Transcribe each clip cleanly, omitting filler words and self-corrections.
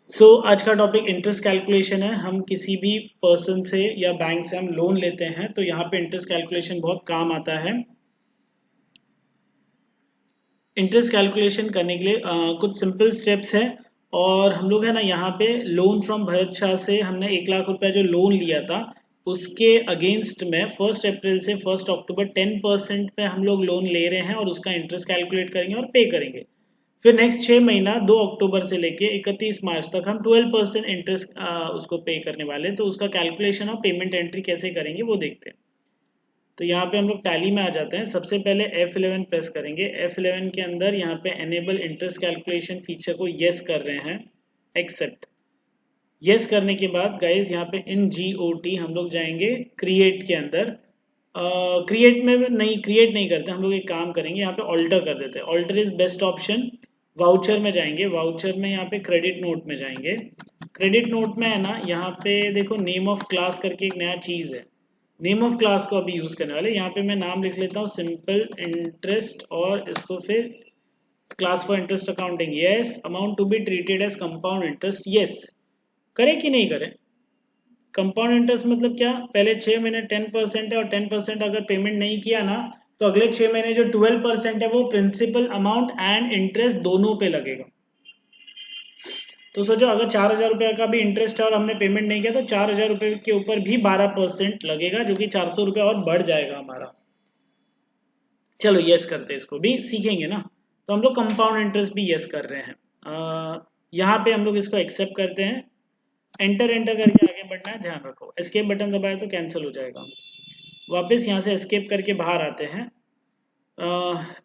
आज का topic interest calculation है। हम किसी भी पर्सन से या बैंक से हम लोन लेते हैं तो यहाँ पे इंटरेस्ट कैलकुलेशन बहुत काम आता है। इंटरेस्ट कैलकुलेशन करने के लिए कुछ सिंपल स्टेप्स हैं। और हम लोग है ना यहाँ पे लोन फ्रॉम भरत शाह से हमने 1 लाख रुपया जो लोन लिया था उसके अगेंस्ट में 1 अप्रैल से 1 अक्टूबर 10% पे हम लोग लोन ले रहे हैं और उसका इंटरेस्ट कैलकुलेट करेंगे और पे करेंगे। फिर नेक्स्ट 6 महीना 2 अक्टूबर से लेके 31 मार्च तक हम 12% इंटरेस्ट उसको पे करने वाले हैं। तो उसका कैलकुलेशन और पेमेंट एंट्री कैसे करेंगे वो देखते हैं। तो यहाँ पे हम लोग टैली में आ जाते हैं। सबसे पहले F11 प्रेस करेंगे। F11 के अंदर यहाँ पे एनेबल इंटरेस्ट कैलकुलेशन फीचर को यस कर रहे हैं, एक्सेप्ट। यस करने के बाद गाइज यहाँ पे इन GOT हम लोग जाएंगे क्रिएट के अंदर। क्रिएट नहीं करते हम लोग, एक काम करेंगे यहाँ पे ऑल्टर कर देते हैं। Alter is best option. Voucher में जाएंगे, वाउचर में यहाँ पे क्रेडिट नोट में जाएंगे। क्रेडिट नोट में है ना यहाँ पे देखो नेम ऑफ क्लास करके एक नया चीज है। नेम ऑफ क्लास को अभी यूज करने वाले, यहाँ पे मैं नाम लिख लेता हूँ सिंपल इंटरेस्ट और इसको फिर class for interest accounting yes. Amount to be treated as compound interest yes. करे कि नहीं करे? कंपाउंड इंटरेस्ट मतलब क्या? पहले 6 महीने 10% है और 10% अगर पेमेंट नहीं किया ना तो अगले 6 महीने जो 12% है वो प्रिंसिपल अमाउंट एंड इंटरेस्ट दोनों पे लगेगा। तो सोचो अगर 4,000 रुपये का भी इंटरेस्ट है और हमने पेमेंट नहीं किया तो 4,000 रुपये के ऊपर भी 12% लगेगा, जो कि 400 रुपये और बढ़ जाएगा हमारा। चलो यस करते हैं, इसको भी सीखेंगे ना। तो हम लोग कंपाउंड इंटरेस्ट भी यस कर रहे हैं। यहाँ पे हम लोग इसको एक्सेप्ट करते हैं। एंटर एंटर करके आगे बढ़ना है, ध्यान रखो। एस्केप बटन दबाए तो कैंसिल हो जाएगा। वापस यहाँ से एस्केप करके बाहर आते हैं।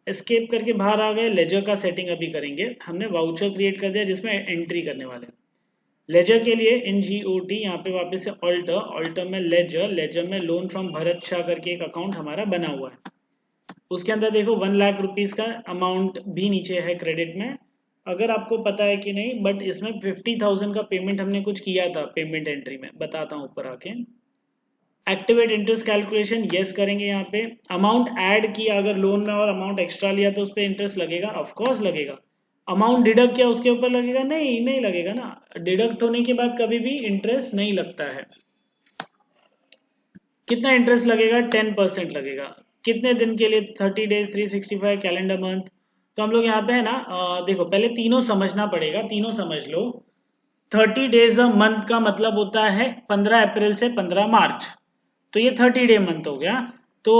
एस्केप करके बाहर आ गए। लेजर का सेटिंग अभी करेंगे। हमने वाउचर क्रिएट कर दिया जिसमें एंट्री करने वाले हैं। लेजर के लिए इन GOT यहाँ पे वापस से ऑल्टर, ऑल्टर में लेजर, लेजर में लोन फ्रॉम भरत शाह करके एक अकाउंट हमारा बना हुआ है। उसके अंदर देखो 1 लाख रुपीज का अमाउंट भी नीचे है क्रेडिट में। अगर आपको पता है कि नहीं, बट इसमें 50,000 का पेमेंट हमने कुछ किया था पेमेंट एंट्री में, बताता हूँ ऊपर आके। एक्टिवेट इंटरेस्ट कैलकुलेशन यस करेंगे। यहाँ पे अमाउंट ऐड किया अगर लोन में और अमाउंट एक्स्ट्रा लिया तो उस पर इंटरेस्ट लगेगा, ऑफकोर्स लगेगा। अमाउंट डिडक्ट किया उसके ऊपर लगेगा? नहीं, नहीं लगेगा ना। डिडक्ट होने के बाद कभी भी इंटरेस्ट नहीं लगता है। कितना इंटरेस्ट लगेगा? 10% लगेगा। कितने दिन के लिए? 30 डेज, 365 कैलेंडर मंथ। तो हम लोग यहाँ पे है ना देखो पहले तीनों समझना पड़ेगा, तीनों समझ लो। 30 डेज अ मंथ का मतलब होता है 15 अप्रैल से 15 मार्च। तो ये 30 डे मंथ हो गया। तो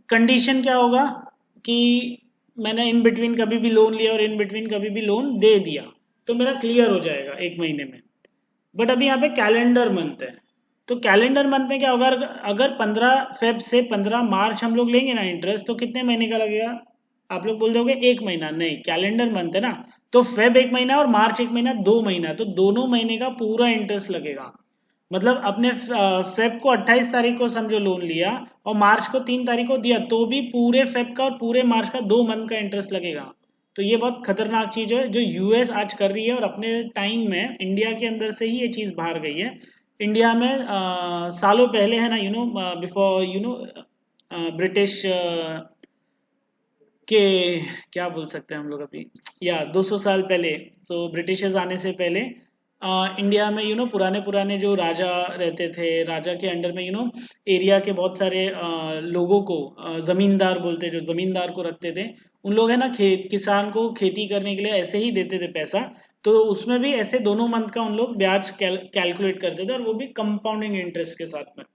कंडीशन क्या होगा कि मैंने इन बिटवीन कभी भी लोन लिया और इन बिटवीन कभी भी लोन दे दिया तो मेरा क्लियर हो जाएगा 1 महीने में। बट अभी यहाँ पे कैलेंडर मंथ है। तो कैलेंडर मंथ में क्या होगा? अगर 15 फेब से 15 मार्च हम लोग लेंगे ना इंटरेस्ट, तो कितने महीने का लगेगा? आप लोग बोल दोगे 1 महीना। नहीं, कैलेंडर मंथ है ना, तो फेब 1 महीना और मार्च 1 महीना, 2 महीना, तो दोनों महीने का पूरा इंटरेस्ट लगेगा। मतलब अपने फेब को 28 तारीख को समझो लोन लिया और मार्च को 3 तारीख को दिया तो भी पूरे फेब का और पूरे मार्च का 2 मंथ का इंटरेस्ट लगेगा। तो ये बहुत खतरनाक चीज है जो यूएस आज कर रही है और अपने टाइम में इंडिया के अंदर से ही ये चीज बाहर गई है। इंडिया में सालों पहले है ना, बिफोर ब्रिटिश के, क्या बोल सकते हैं हम लोग अभी, या 200 साल पहले, सो ब्रिटिशर्स आने से पहले इंडिया में पुराने पुराने जो राजा रहते थे, राजा के अंडर में एरिया के बहुत सारे लोगों को जमींदार बोलते, जो जमींदार को रखते थे, उन लोग है ना किसान को खेती करने के लिए ऐसे ही देते थे पैसा। तो उसमें भी ऐसे दोनों मंथ का उन लोग ब्याज कैलकुलेट करते थे और वो भी कंपाउंडिंग इंटरेस्ट के साथ में।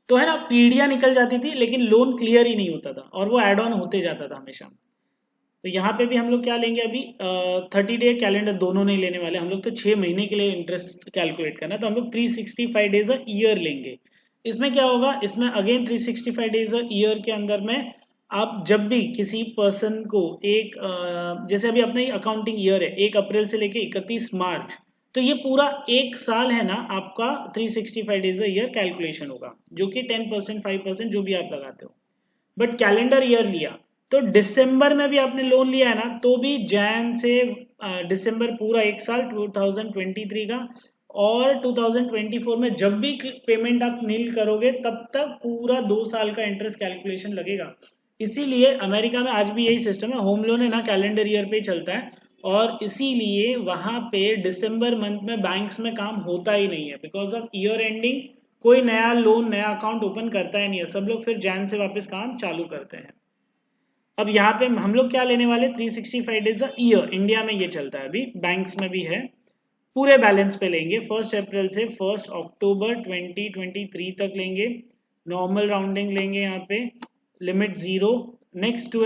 तो है ना पीढ़ियां निकल जाती थी लेकिन लोन क्लियर ही नहीं होता था और वो एड ऑन होते जाता था हमेशा। तो यहाँ पे भी हम लोग क्या लेंगे अभी? 30 डे कैलेंडर दोनों नहीं लेने वाले हम लोग, तो 6 महीने के लिए इंटरेस्ट कैलकुलेट करना है, तो हम लोग 365 डेज अ ईयर लेंगे। इसमें क्या होगा? इसमें अगेन 365 डेज अ ईयर के अंदर में आप जब भी किसी पर्सन को जैसे अभी अपना अकाउंटिंग ईयर है 1 अप्रैल से लेके 31 मार्च, तो ये पूरा 1 साल है ना आपका 365 डेज अ ईयर कैलकुलेशन होगा, जो कि 10% 5% जो भी आप लगाते हो। बट कैलेंडर ईयर लिया तो दिसंबर में भी आपने लोन लिया है ना, तो भी जैन से दिसंबर पूरा 1 साल 2023 का, और 2024 में जब भी पेमेंट आप नील करोगे तब तक पूरा 2 साल का इंटरेस्ट कैलकुलेशन लगेगा। इसीलिए अमेरिका में आज भी यही सिस्टम है, होम लोन है ना कैलेंडर ईयर पे ही चलता है और इसीलिए वहां पे दिसंबर मंथ में बैंक्स में काम होता ही नहीं है, बिकॉज ऑफ ईयर एंडिंग कोई नया लोन नया अकाउंट ओपन करता ही नहीं है, सब लोग फिर जैन से वापस काम चालू करते हैं। अब यहाँ पे हम लोग क्या लेने वाले, 365 डेज अ ईयर, इंडिया में ये चलता है, अभी बैंक्स में भी है, पूरे बैलेंस पे लेंगे 1 अप्रैल से 1 अक्टूबर 2023 तक लेंगे, नॉर्मल राउंडिंग लेंगे यहाँ पे, लिमिट 0, नेक्स्ट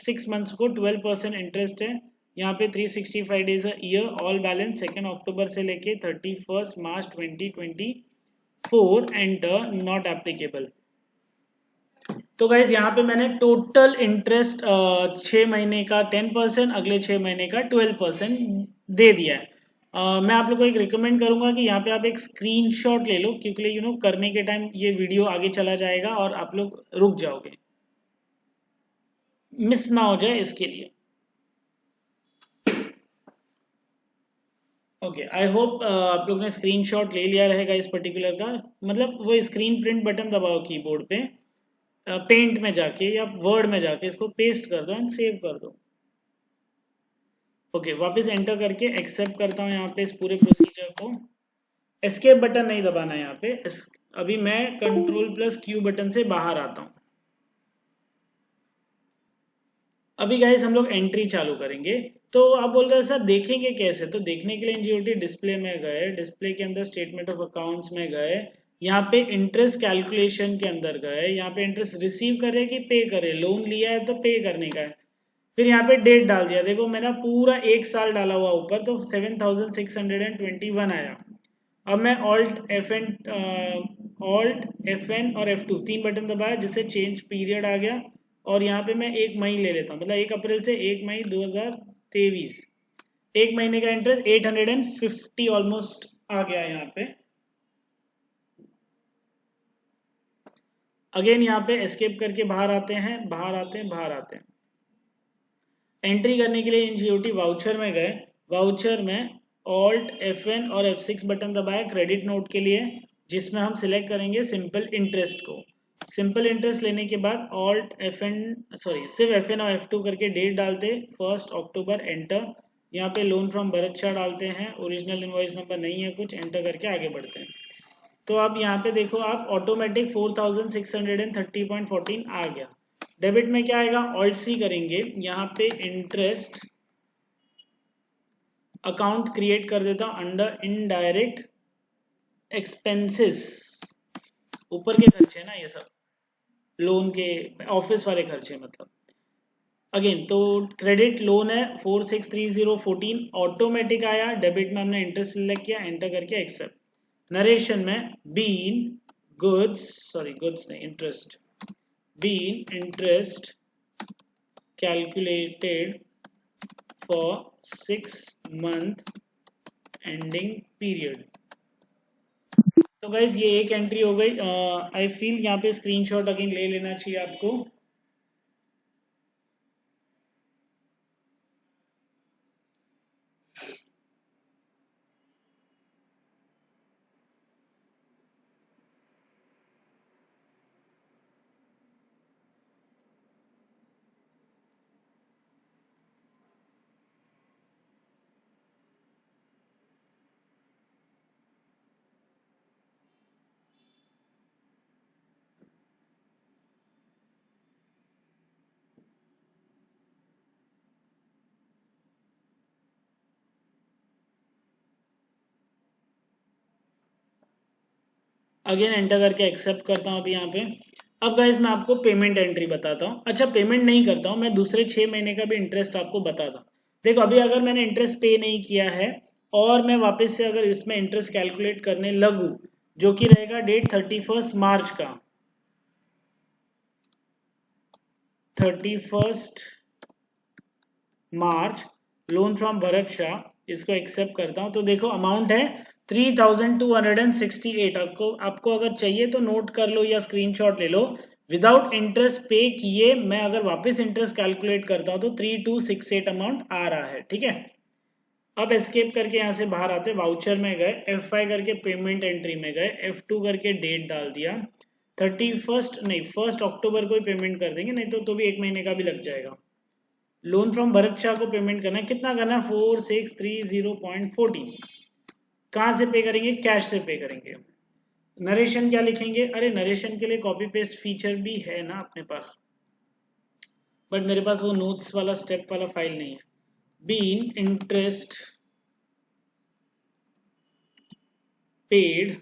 6 मंथ्स को 12% इंटरेस्ट है यहाँ पे, 365 days a year, all balance 2 अक्टूबर से लेके 31 मार्च 2024, एंटर नॉट एप्लीकेबल। तो गाइज यहाँ पे मैंने टोटल इंटरेस्ट 6 महीने का 10%, अगले 6 महीने का 12% दे दिया है। मैं आप लोग को एक रिकमेंड करूंगा कि यहाँ पे आप एक स्क्रीनशॉट ले लो, क्योंकि करने के टाइम ये वीडियो आगे चला जाएगा और आप लोग रुक जाओगे, मिस ना हो जाए इसके लिए। ओके, आई होप आप लोग ने स्क्रीनशॉट ले लिया रहेगा इस पर्टिकुलर का, मतलब वो स्क्रीन प्रिंट बटन दबाओ कीबोर्ड पे, पेंट में जाके या वर्ड में जाके इसको पेस्ट कर दो एंड सेव कर दो। ओके, वापस एंटर करके एक्सेप्ट करता हूँ यहाँ पे इस पूरे प्रोसीजर को। एस्केप बटन नहीं दबाना है यहाँ पे, अभी मैं Ctrl+Q बटन से बाहर आता हूँ। अभी गाइस हम लोग एंट्री चालू करेंगे। तो आप बोल रहे हैं सर देखेंगे कैसे, तो देखने के लिए एनजीओटी डिस्प्ले में गए, डिस्प्ले के अंदर स्टेटमेंट ऑफ अकाउंट्स में गए, यहाँ पे इंटरेस्ट कैलकुलेशन के अंदर गए, यहाँ पे इंटरेस्ट रिसीव करे कि पे करे, लोन लिया है तो पे करने का है, फिर यहाँ पे डेट डाल दिया, देखो मैंने पूरा 1 साल डाला हुआ ऊपर, तो 7621 आया। अब मैं ऑल्ट Fn और F2 तीन बटन दबाया, जिससे चेंज पीरियड आ गया, और यहाँ पे मैं 1 मई ले लेता हूँ, मतलब 1 अप्रैल से 1 मई 2023, 1 महीने का इंटरेस्ट 850 ऑलमोस्ट आ गया यहाँ पे। अगेन यहाँ पे एस्केप करके बाहर आते हैं, बाहर आते हैं। एंट्री करने के लिए इन जीओटी वाउचर में गए, वाउचर में Alt Fn और F6 बटन दबाया क्रेडिट नोट के लिए, जिसमें हम सिलेक्ट करेंगे सिंपल इंटरेस्ट को। सिंपल इंटरेस्ट लेने के बाद सिर्फ Fn और F2 करके डेट डालते, 1 अक्टूबर, एंटर। यहाँ पे लोन फ्रॉम भरत शाह डालते हैं, ओरिजिनल इनवॉइस नंबर नहीं है कुछ, एंटर करके आगे बढ़ते हैं। तो अब यहाँ पे देखो आप ऑटोमेटिक 4630.14 आ गया। डेबिट में क्या आएगा, ऑल्ट सी करेंगे, यहाँ पे इंटरेस्ट अकाउंट क्रिएट कर देता हूं अंडर इनडायरेक्ट एक्सपेंसेस, ऊपर के खर्चे ना ये सब, लोन के ऑफिस वाले खर्चे मतलब। अगेन तो क्रेडिट लोन है 463014 ऑटोमेटिक आया, डेबिट में हमने इंटरेस्ट सिलेक्ट किया, एंटर करके एक्सेप्ट। नरेशन में गुड्स नहीं, interest calculated for 6 month ending period. तो गाइज ये एक एंट्री हो गई। आई फील यहाँ पे स्क्रीनशॉट अगेन ले लेना चाहिए आपको। अगेन एंटर करके एक्सेप्ट करता हूँ अभी यहाँ पे। अब गाइज मैं आपको पेमेंट एंट्री बताता हूँ। अच्छा, पेमेंट नहीं करता हूँ मैं, दूसरे 6 महीने का भी इंटरेस्ट आपको बताता हूँ। देखो अभी अगर मैंने इंटरेस्ट पे नहीं किया है और मैं वापस से अगर इसमें इंटरेस्ट कैलकुलेट करने लगूँ, जो कि रहेगा डेट 31 मार्च का, 31 मार्च, लोन फ्रॉम भरत शाह, इसको एक्सेप्ट करता हूँ। तो देखो अमाउंट है 3268। आपको अगर चाहिए तो नोट कर लो या स्क्रीनशॉट ले लो। विदाउट इंटरेस्ट पे किए मैं अगर वापस इंटरेस्ट कैलकुलेट करता हूँ तो 3268 अमाउंट आ रहा है, ठीक है। अब एस्केप करके यहाँ से बाहर आते, वाउचर में गए, F5 करके पेमेंट एंट्री में गए, F2 करके डेट डाल दिया, 1 अक्टूबर को ही पेमेंट कर देंगे, नहीं तो भी 1 महीने का भी लग जाएगा। लोन फ्रॉम भरत शाह को पेमेंट करना है, कितना करना है 4630.14। कहाँ से पे करेंगे, कैश से पे करेंगे। नरेशन क्या लिखेंगे, अरे नरेशन के लिए कॉपी पेस्ट फीचर भी है ना अपने पास, बट मेरे पास वो नोट्स वाला स्टेप वाला फाइल नहीं है। Being interest paid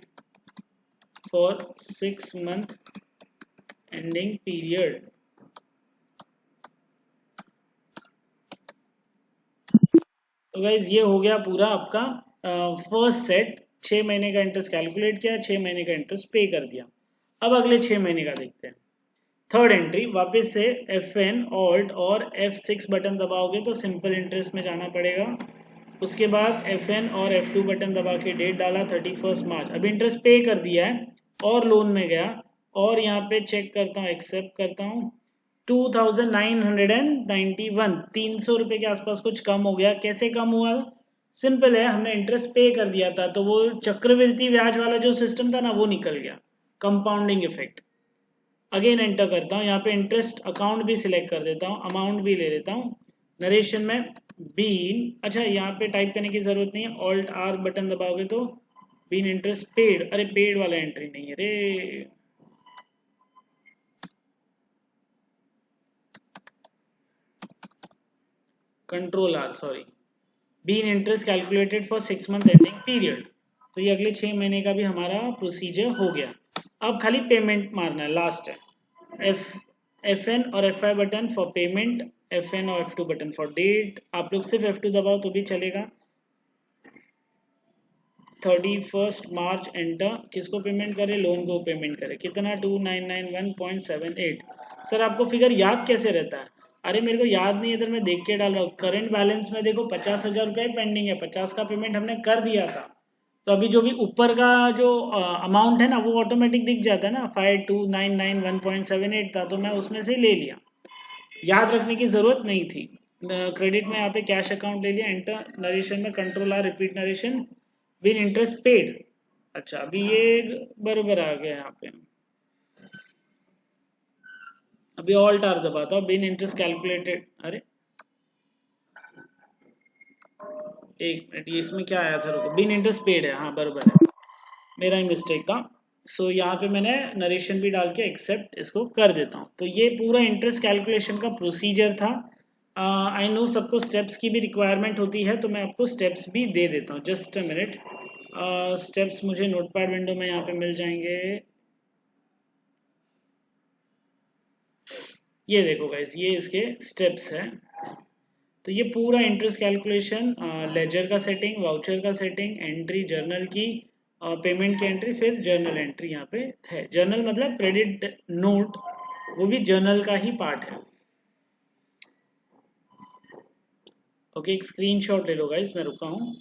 for 6 month ending period. तो गाइज ये हो गया पूरा आपका फर्स्ट सेट। 6 महीने का इंटरेस्ट कैलकुलेट किया, 6 महीने का इंटरेस्ट पे कर दिया। अब अगले 6 महीने का देखते हैं। थर्ड एंट्री, वापस से FN ऑल्ट और F6 बटन दबाओगे तो सिंपल इंटरेस्ट में जाना पड़ेगा। उसके बाद FN और F2 बटन दबा के डेट डाला 31 मार्च। अब इंटरेस्ट पे कर दिया है और लोन में गया और यहाँ पे चेक करता हूँ, एक्सेप्ट करता हूँ। 2991, 300 रुपये के आसपास कुछ कम हो गया। कैसे कम हुआ, सिंपल है, हमने इंटरेस्ट पे कर दिया था तो वो चक्रवृद्धि ब्याज वाला जो सिस्टम था ना वो निकल गया, कंपाउंडिंग इफेक्ट। अगेन एंटर करता हूँ, यहाँ पे इंटरेस्ट अकाउंट भी सिलेक्ट कर देता हूँ, अमाउंट भी ले लेता हूँ। नरेशन में बीन, अच्छा यहाँ पे टाइप करने की जरूरत नहीं है, ऑल्ट आर बटन दबाओगे तो बीन इंटरेस्ट पेड, अरे पेड वाला एंट्री नहीं है रे, control R, sorry. Being interest calculated for 6 month ending period. तो ये अगले 6 महीने का भी हमारा प्रोसीजर हो गया। अब खाली पेमेंट मारना है, लास्ट है। FN और FI button for payment, FN और F2 बटन फॉर डेट। आप लोग सिर्फ F2 दबाओ तो भी चलेगा। 31 मार्च एंटर, किसको पेमेंट करे, लोन को पेमेंट करे, कितना 2991.78। सर आपको फिगर याद कैसे रहता है, अरे मेरे को याद नहीं, इधर मैं देख के डाल रहा हूँ। करंट बैलेंस में देखो 50,000 रुपये पेंडिंग है, 50 का पेमेंट हमने कर दिया था। तो अभी जो भी ऊपर का जो अमाउंट है ना वो ऑटोमेटिक दिख जाता है ना, 5291.78 था तो मैं उसमें से ले लिया, याद रखने की जरूरत नहीं थी। क्रेडिट में यहाँ पे कैश अकाउंट ले लिया, एंटर। नरेशन में control R, repeat narration, being interest paid. अच्छा अभी ये बराबर आ गया यहाँ पे। अभी ऑल्ट आर दबाता हूँ, बिन इंटरेस्ट कैलकुलेटेड, अरे एक मिनट, ये इसमें क्या आया था, रुको, बिन इंटरेस्ट पेड है, हाँ बराबर है, मेरा ही मिस्टेक था। सो यहाँ पे मैंने नरेशन भी डाल के एक्सेप्ट इसको कर देता हूँ। तो ये पूरा इंटरेस्ट कैलकुलेशन का प्रोसीजर था। आई नो सबको स्टेप्स की भी रिक्वायरमेंट होती है तो मैं आपको स्टेप्स भी दे देता हूँ, जस्ट अ मिनट। स्टेप्स मुझे नोटपैड विंडो में यहाँ पे मिल जाएंगे। ये देखो गाइस, ये इसके स्टेप्स हैं। तो ये पूरा इंटरेस्ट कैलकुलेशन, लेजर का सेटिंग, वाउचर का सेटिंग, एंट्री जर्नल की, पेमेंट की एंट्री, फिर जर्नल एंट्री यहाँ पे है। जर्नल मतलब क्रेडिट नोट, वो भी जर्नल का ही पार्ट है। ओके, एक स्क्रीनशॉट ले लो गाइस, मैं रुका हूँ।